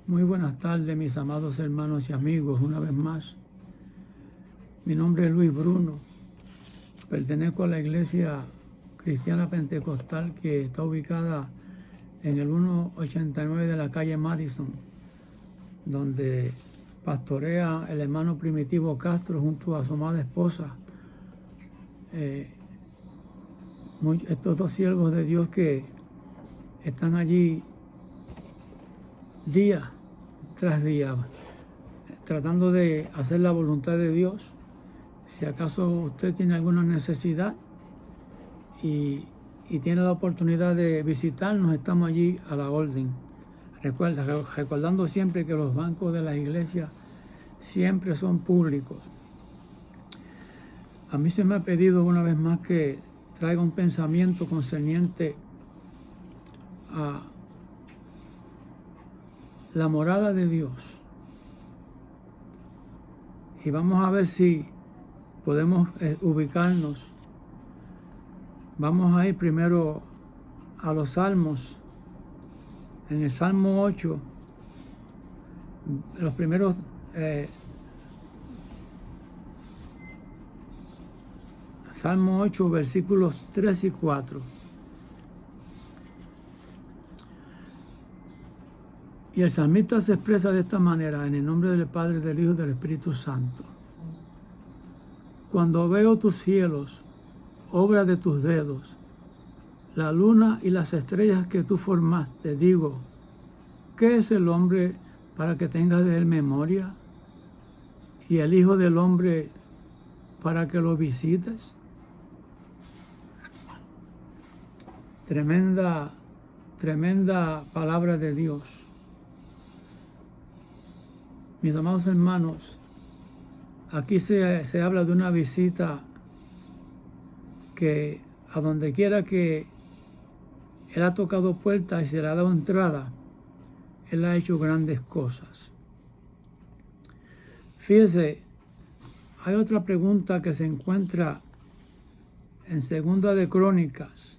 Muy buenas tardes, mis amados hermanos y amigos, una vez más. Mi nombre es Luis Bruno. Pertenezco a la Iglesia Cristiana Pentecostal que está ubicada en el 189 de la calle Madison, donde pastorea el hermano Primitivo Castro junto a su amada esposa. Estos dos siervos de Dios que están allí día tras día, tratando de hacer la voluntad de Dios. Si acaso usted tiene alguna necesidad y tiene la oportunidad de visitarnos, estamos allí a la orden. Recordando siempre que los bancos de la iglesia siempre son públicos. A mí se me ha pedido una vez más que traiga un pensamiento concerniente a la morada de Dios. Y vamos a ver si podemos ubicarnos. Vamos a ir primero a los salmos. En el Salmo 8, los primeros Salmo 8, versículos 3 y 4. Y el salmista se expresa de esta manera: en el nombre del Padre, del Hijo y del Espíritu Santo. Cuando veo tus cielos, obra de tus dedos, la luna y las estrellas que tú formaste, digo, ¿qué es el hombre para que tengas de él memoria? ¿Y el Hijo del Hombre para que lo visites? Tremenda palabra de Dios. Mis amados hermanos, aquí se habla de una visita que a donde quiera que Él ha tocado puertas y se le ha dado entrada, Él ha hecho grandes cosas. Fíjese, hay otra pregunta que se encuentra en Segunda de Crónicas,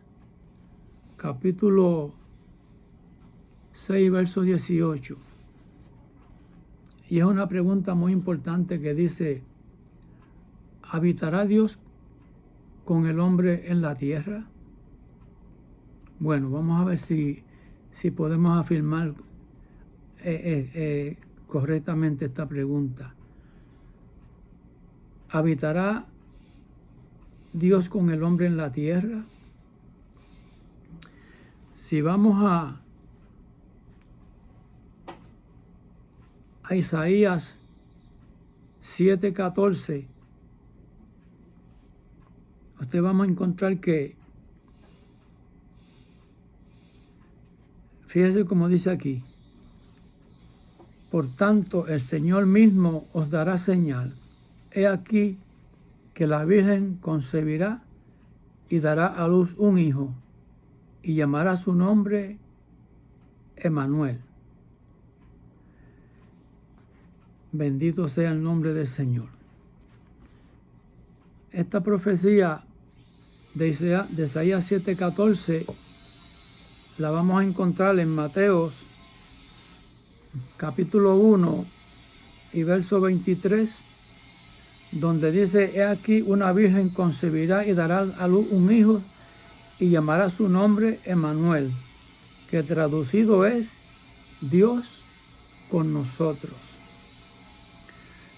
capítulo 6, verso 18. Y es una pregunta muy importante que dice: ¿habitará Dios con el hombre en la tierra? Bueno, vamos a ver si podemos afirmar correctamente esta pregunta. ¿Habitará Dios con el hombre en la tierra? Si vamos a Isaías 7:14, usted vamos a encontrar que, fíjese como dice aquí: por tanto, el Señor mismo os dará señal. He aquí que la Virgen concebirá y dará a luz un hijo, y llamará su nombre Emmanuel. Bendito sea el nombre del Señor. Esta profecía de Isaías 7:14 la vamos a encontrar en Mateos capítulo 1 y verso 23, donde dice: he aquí una virgen concebirá y dará a luz un hijo y llamará su nombre Emmanuel, que traducido es Dios con nosotros.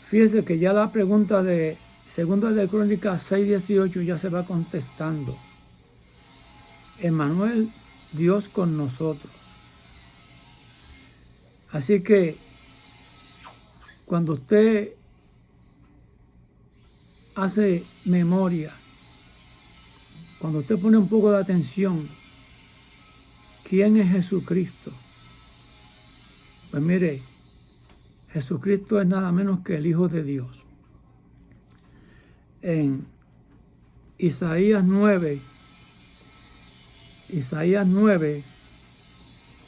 Fíjese que ya la pregunta de Segunda de Crónicas 6:18 ya se va contestando. Emmanuel, Dios con nosotros. Así que cuando usted hace memoria, cuando usted pone un poco de atención, ¿quién es Jesucristo? Pues mire, Jesucristo es nada menos que el Hijo de Dios. En Isaías 9,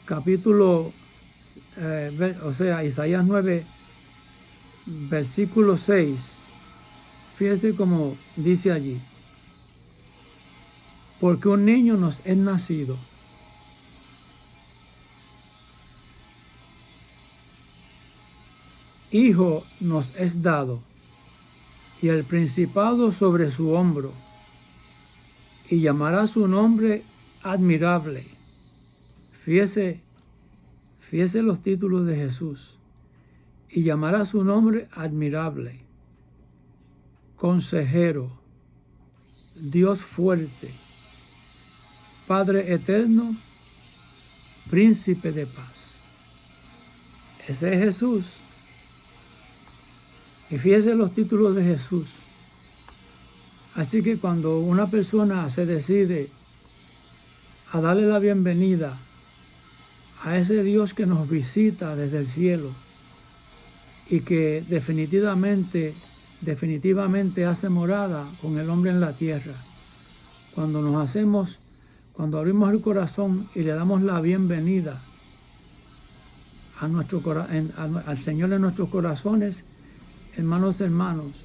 capítulo, Isaías 9, versículo 6, fíjese cómo dice allí: porque un niño nos es nacido, Hijo nos es dado, y el principado sobre su hombro, y llamará su nombre admirable. Fíjese los títulos de Jesús. Y llamará su nombre admirable, consejero, Dios fuerte, Padre eterno, príncipe de paz. Ese es Jesús. Y fíjese los títulos de Jesús. Así que cuando una persona se decide a darle la bienvenida a ese Dios que nos visita desde el cielo y que definitivamente hace morada con el hombre en la tierra, cuando abrimos el corazón y le damos la bienvenida al Señor en nuestros corazones, hermanos,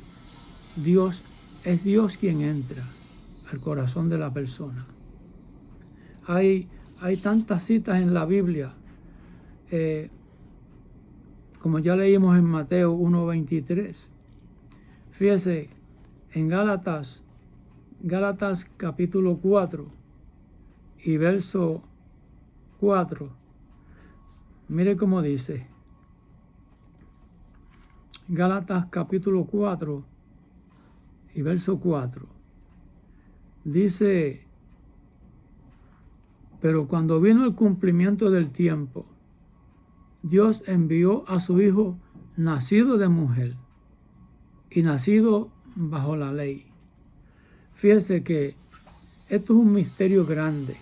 Dios es Dios quien entra al corazón de la persona. Hay tantas citas en la Biblia, como ya leímos en Mateo 1:23. Fíjese, en Gálatas capítulo 4 y verso 4, mire cómo dice. Gálatas capítulo 4 y verso 4. Dice: pero cuando vino el cumplimiento del tiempo, Dios envió a su Hijo nacido de mujer y nacido bajo la ley. Fíjese que esto es un misterio grande.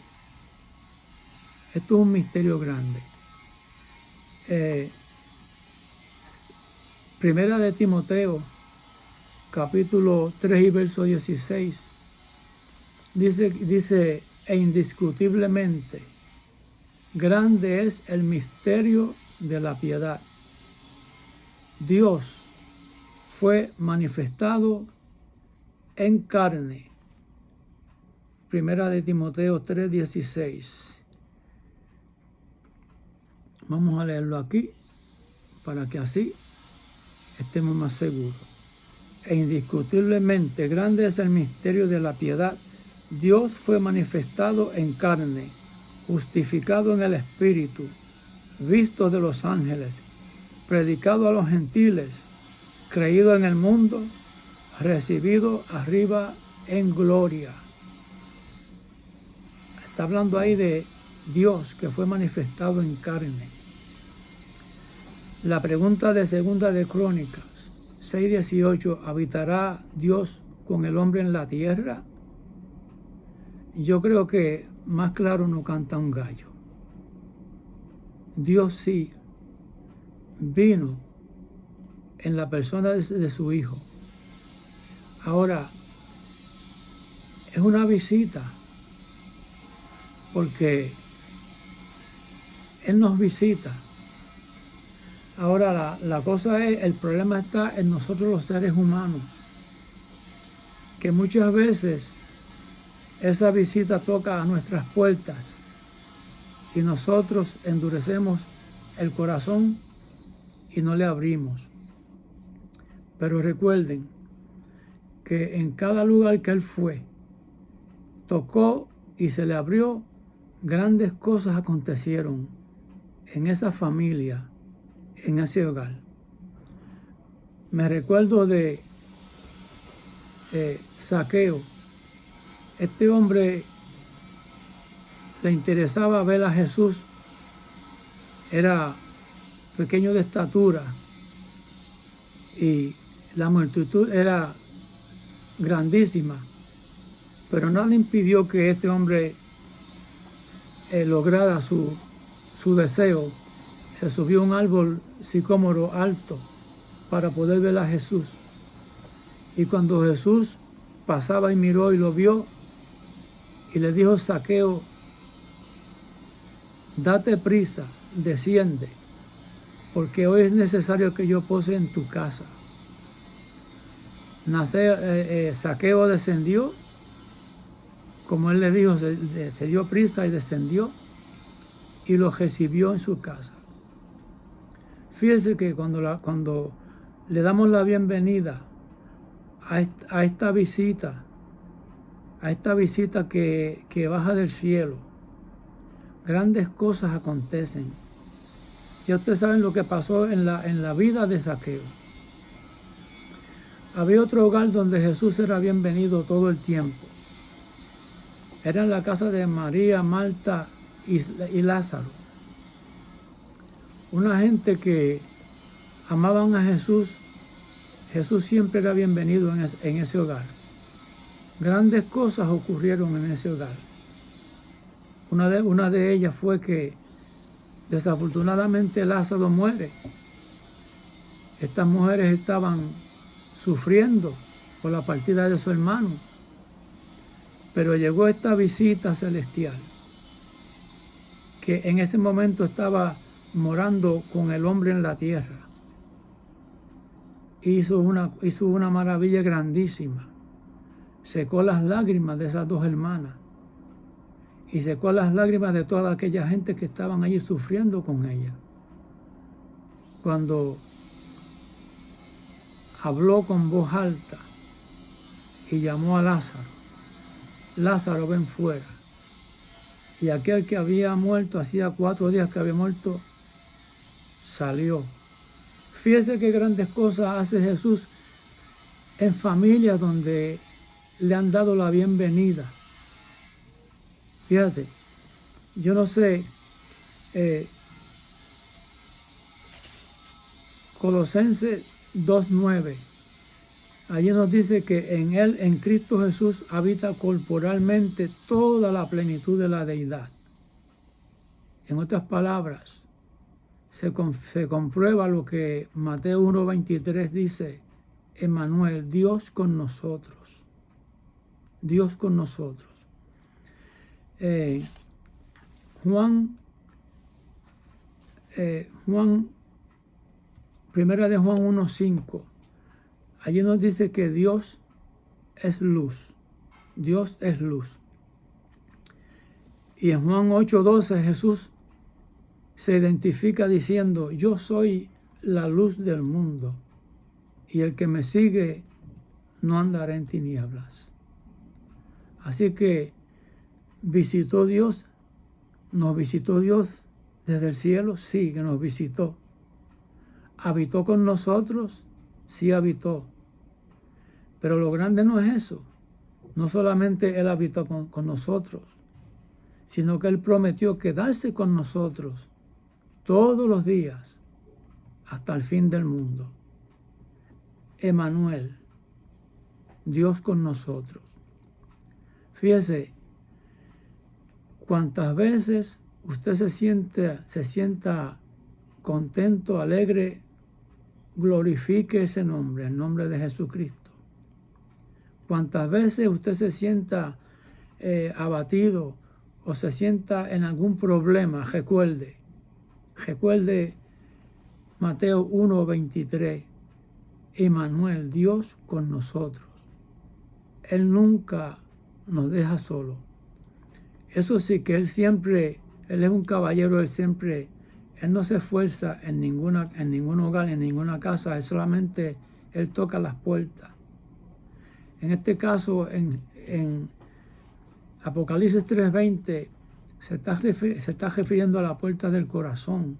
Primera de Timoteo, capítulo 3 y verso 16, dice, e indiscutiblemente, grande es el misterio de la piedad. Dios fue manifestado en carne. Primera de Timoteo 3:16. Vamos a leerlo aquí para que así estemos más seguros. E indiscutiblemente grande es el misterio de la piedad. Dios fue manifestado en carne, justificado en el Espíritu, visto de los ángeles, predicado a los gentiles, creído en el mundo, recibido arriba en gloria. Está hablando ahí de Dios que fue manifestado en carne. La pregunta de Segunda de Crónicas 6:18, ¿habitará Dios con el hombre en la tierra? Yo creo que más claro no canta un gallo. Dios sí vino en la persona de su Hijo. Ahora, es una visita, porque Él nos visita. Ahora, la cosa es, el problema está en nosotros los seres humanos, que muchas veces esa visita toca a nuestras puertas y nosotros endurecemos el corazón y no le abrimos. Pero recuerden que en cada lugar que Él fue, tocó y se le abrió, grandes cosas acontecieron en esa familia, en ese hogar. Me recuerdo de Zaqueo. Este hombre le interesaba ver a Jesús. Era pequeño de estatura y la multitud era grandísima, pero no le impidió que este hombre lograra su deseo. Se subió a un árbol sicómoro alto para poder ver a Jesús. Y cuando Jesús pasaba y miró y lo vio, y le dijo: Zaqueo, date prisa, desciende, porque hoy es necesario que yo pose en tu casa. Zaqueo descendió, como él le dijo, se dio prisa y descendió y lo recibió en su casa. Fíjese que cuando le damos la bienvenida a esta visita que baja del cielo, grandes cosas acontecen. Ya ustedes saben lo que pasó en la vida de Zaqueo. Había otro hogar donde Jesús era bienvenido todo el tiempo. Era en la casa de María, Marta y Lázaro. Una gente que amaban a Jesús. Jesús siempre era bienvenido en ese hogar. Grandes cosas ocurrieron en ese hogar. Una de ellas fue que desafortunadamente Lázaro muere. Estas mujeres estaban sufriendo por la partida de su hermano. Pero llegó esta visita celestial, que en ese momento estaba morando con el hombre en la tierra. Hizo una maravilla grandísima. Secó las lágrimas de esas dos hermanas. Y secó las lágrimas de toda aquella gente que estaban allí sufriendo con ella. Cuando habló con voz alta y llamó a Lázaro. Lázaro, ven fuera. Y aquel que había muerto, hacía 4 días que había muerto, salió. Fíjese qué grandes cosas hace Jesús en familias donde le han dado la bienvenida. Fíjese, yo no sé, Colosenses 2:9, allí nos dice que en Él, en Cristo Jesús, habita corporalmente toda la plenitud de la deidad. En otras palabras, se comprueba lo que Mateo 1:23 dice, Emmanuel, Dios con nosotros. Dios con nosotros. Primera de Juan 1:5, allí nos dice que Dios es luz. Dios es luz. Y en Juan 8:12 Jesús se identifica diciendo, yo soy la luz del mundo, y el que me sigue no andará en tinieblas. Así que nos visitó Dios desde el cielo, sí, que nos visitó. ¿Habitó con nosotros? Sí, habitó. Pero lo grande no es eso. No solamente Él habitó con nosotros, sino que Él prometió quedarse con nosotros todos los días hasta el fin del mundo. Emmanuel, Dios con nosotros. Fíjese, cuantas veces usted se sienta contento, alegre, glorifique ese nombre, el nombre de Jesucristo. Cuantas veces usted se sienta abatido o se sienta en algún problema, recuerde Mateo 1:23, Emmanuel, Dios con nosotros. Él nunca nos deja solo. Eso sí, que Él es un caballero, Él no se esfuerza en ningún hogar, en ninguna casa, Él toca las puertas. En este caso, en Apocalipsis 3:20, se está refiriendo a la puerta del corazón.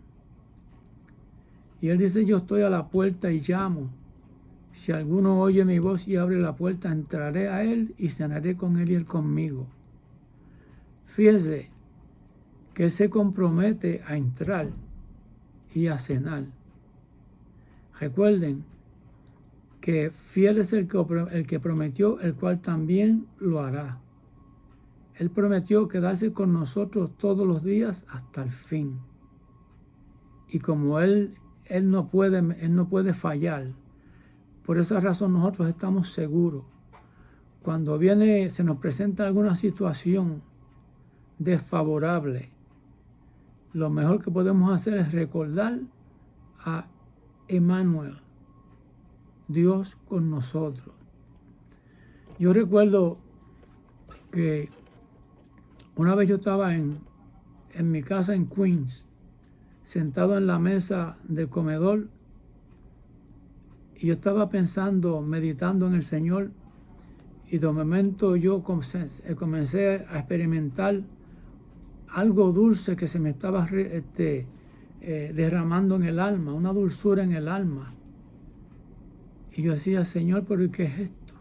Y Él dice, yo estoy a la puerta y llamo. Si alguno oye mi voz y abre la puerta, entraré a Él y cenaré con Él y Él conmigo. Fíjese que Él se compromete a entrar y a cenar. Recuerden que fiel es el que prometió, el cual también lo hará. Él prometió quedarse con nosotros todos los días hasta el fin. Y como Él no puede fallar, por esa razón nosotros estamos seguros. Cuando se nos presenta alguna situación desfavorable, lo mejor que podemos hacer es recordar a Emmanuel, Dios con nosotros. Yo recuerdo que una vez yo estaba en mi casa en Queens, sentado en la mesa del comedor, y yo estaba pensando, meditando en el Señor, y de momento yo comencé a experimentar algo dulce que se me estaba derramando en el alma, una dulzura en el alma. Y yo decía, Señor, ¿pero qué es esto?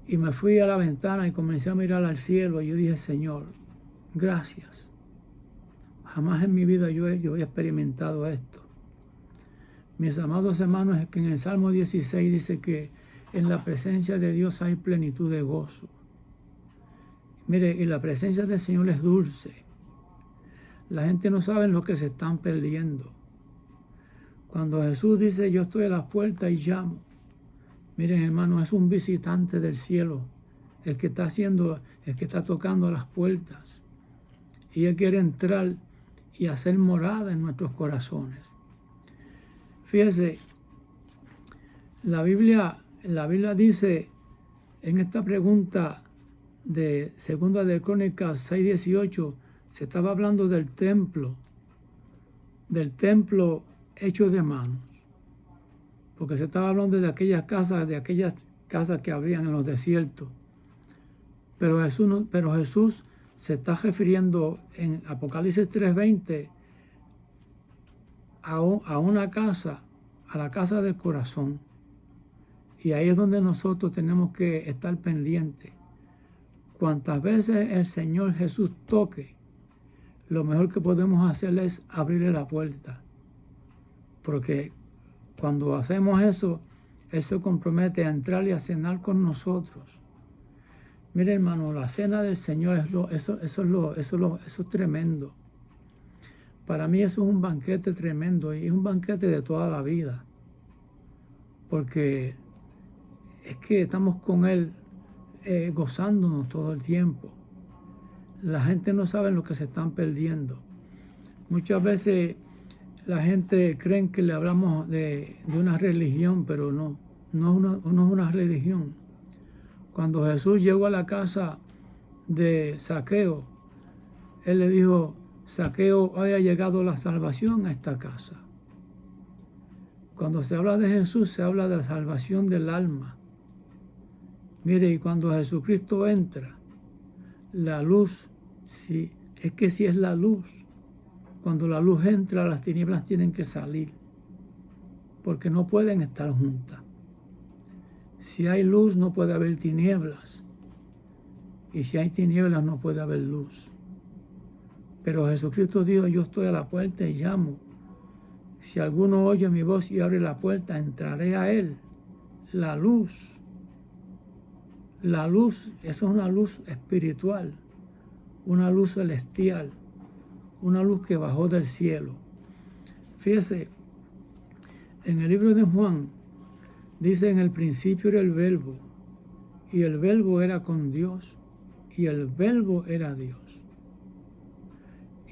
Y me fui a la ventana y comencé a mirar al cielo, y yo dije, Señor, gracias. Jamás en mi vida yo he experimentado esto. Mis amados hermanos, es que en el Salmo 16 dice que en la presencia de Dios hay plenitud de gozo. Mire, y la presencia del Señor es dulce. La gente no sabe lo que se están perdiendo. Cuando Jesús dice, yo estoy a la puerta y llamo. Miren, hermanos, es un visitante del cielo, el que está tocando las puertas. Y Él quiere entrar y hacer morada en nuestros corazones. Fíjese, la Biblia dice en esta pregunta de 2 de Crónicas 6:18, se estaba hablando del templo hecho de manos, porque se estaba hablando de aquellas casas que habrían en los desiertos. Pero Jesús se está refiriendo en Apocalipsis 3:20 a una casa, a la casa del corazón. Y ahí es donde nosotros tenemos que estar pendientes. Cuantas veces el Señor Jesús toque, lo mejor que podemos hacer es abrirle la puerta. Porque cuando hacemos eso, Él se compromete a entrar y a cenar con nosotros. Mire, hermano, la cena del Señor eso es tremendo. Para mí eso es un banquete tremendo y es un banquete de toda la vida. Porque es que estamos con Él gozándonos todo el tiempo. La gente no sabe lo que se están perdiendo. Muchas veces la gente cree que le hablamos de una religión, pero no es una religión. Cuando Jesús llegó a la casa de Zaqueo, Él le dijo, Zaqueo, hoy ha llegado la salvación a esta casa. Cuando se habla de Jesús, se habla de la salvación del alma. Mire, y cuando Jesucristo entra, la luz, si es la luz. Cuando la luz entra, las tinieblas tienen que salir, porque no pueden estar juntas. Si hay luz, no puede haber tinieblas. Y si hay tinieblas, no puede haber luz. Pero Jesucristo dijo, yo estoy a la puerta y llamo. Si alguno oye mi voz y abre la puerta, entraré a él. La luz, eso es una luz espiritual, una luz celestial, una luz que bajó del cielo. Fíjese, en el libro de Juan, dice, en el principio era el Verbo, y el Verbo era con Dios, y el Verbo era Dios.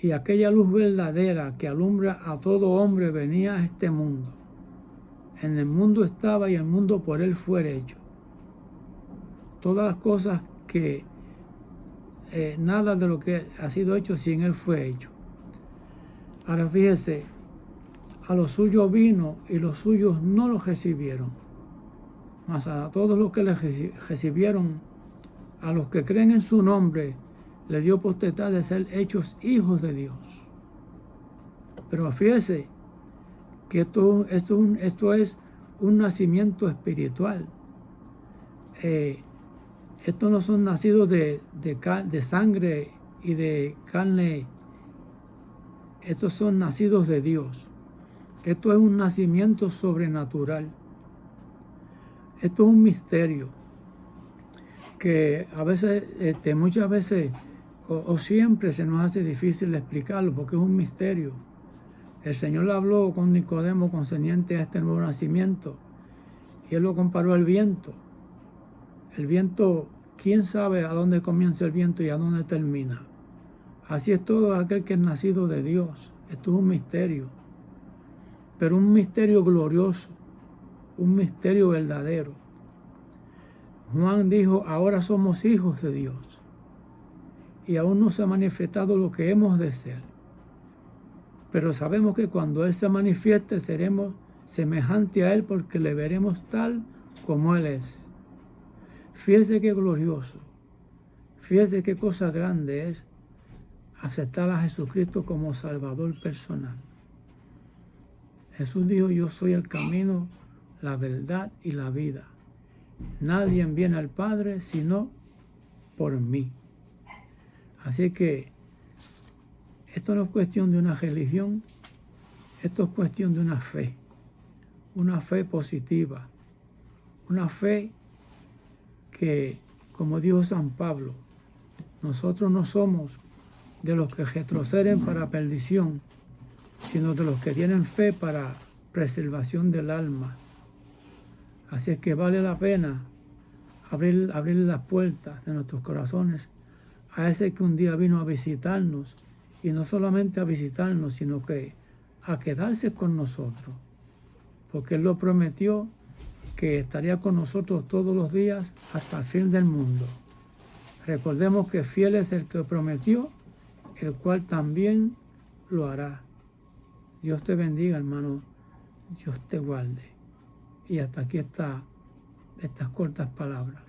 Y aquella luz verdadera que alumbra a todo hombre venía a este mundo. En el mundo estaba y el mundo por él fue hecho. Todas las cosas que, nada de lo que ha sido hecho sin él fue hecho. Ahora fíjese, a los suyos vino y los suyos no los recibieron. Mas a todos los que le recibieron, a los que creen en su nombre, le dio potestad de ser hechos hijos de Dios. Pero fíjese que esto es un nacimiento espiritual. Estos no son nacidos de sangre y de carne. Estos son nacidos de Dios. Esto es un nacimiento sobrenatural. Esto es un misterio que a veces, muchas veces o siempre se nos hace difícil explicarlo porque es un misterio. El Señor habló con Nicodemo concerniente a este nuevo nacimiento y Él lo comparó al viento. El viento, ¿quién sabe a dónde comienza el viento y a dónde termina? Así es todo aquel que es nacido de Dios. Esto es un misterio, pero un misterio glorioso, un misterio verdadero. Juan dijo, ahora somos hijos de Dios y aún no se ha manifestado lo que hemos de ser. Pero sabemos que cuando Él se manifieste seremos semejantes a Él porque le veremos tal como Él es. Fíjese qué glorioso, fíjese qué cosa grande es aceptar a Jesucristo como Salvador personal. Jesús dijo, yo soy el camino, la verdad y la vida. Nadie viene al Padre sino por mí. Así que esto no es cuestión de una religión, esto es cuestión de una fe positiva, una fe que, como dijo San Pablo, nosotros no somos de los que retroceden para perdición, sino de los que tienen fe para preservación del alma. Así es que vale la pena abrir las puertas de nuestros corazones a ese que un día vino a visitarnos, y no solamente a visitarnos, sino que a quedarse con nosotros, porque Él lo prometió que estaría con nosotros todos los días hasta el fin del mundo. Recordemos que fiel es el que prometió, el cual también lo hará. Dios te bendiga, hermano. Dios te guarde. Y hasta aquí estas cortas palabras.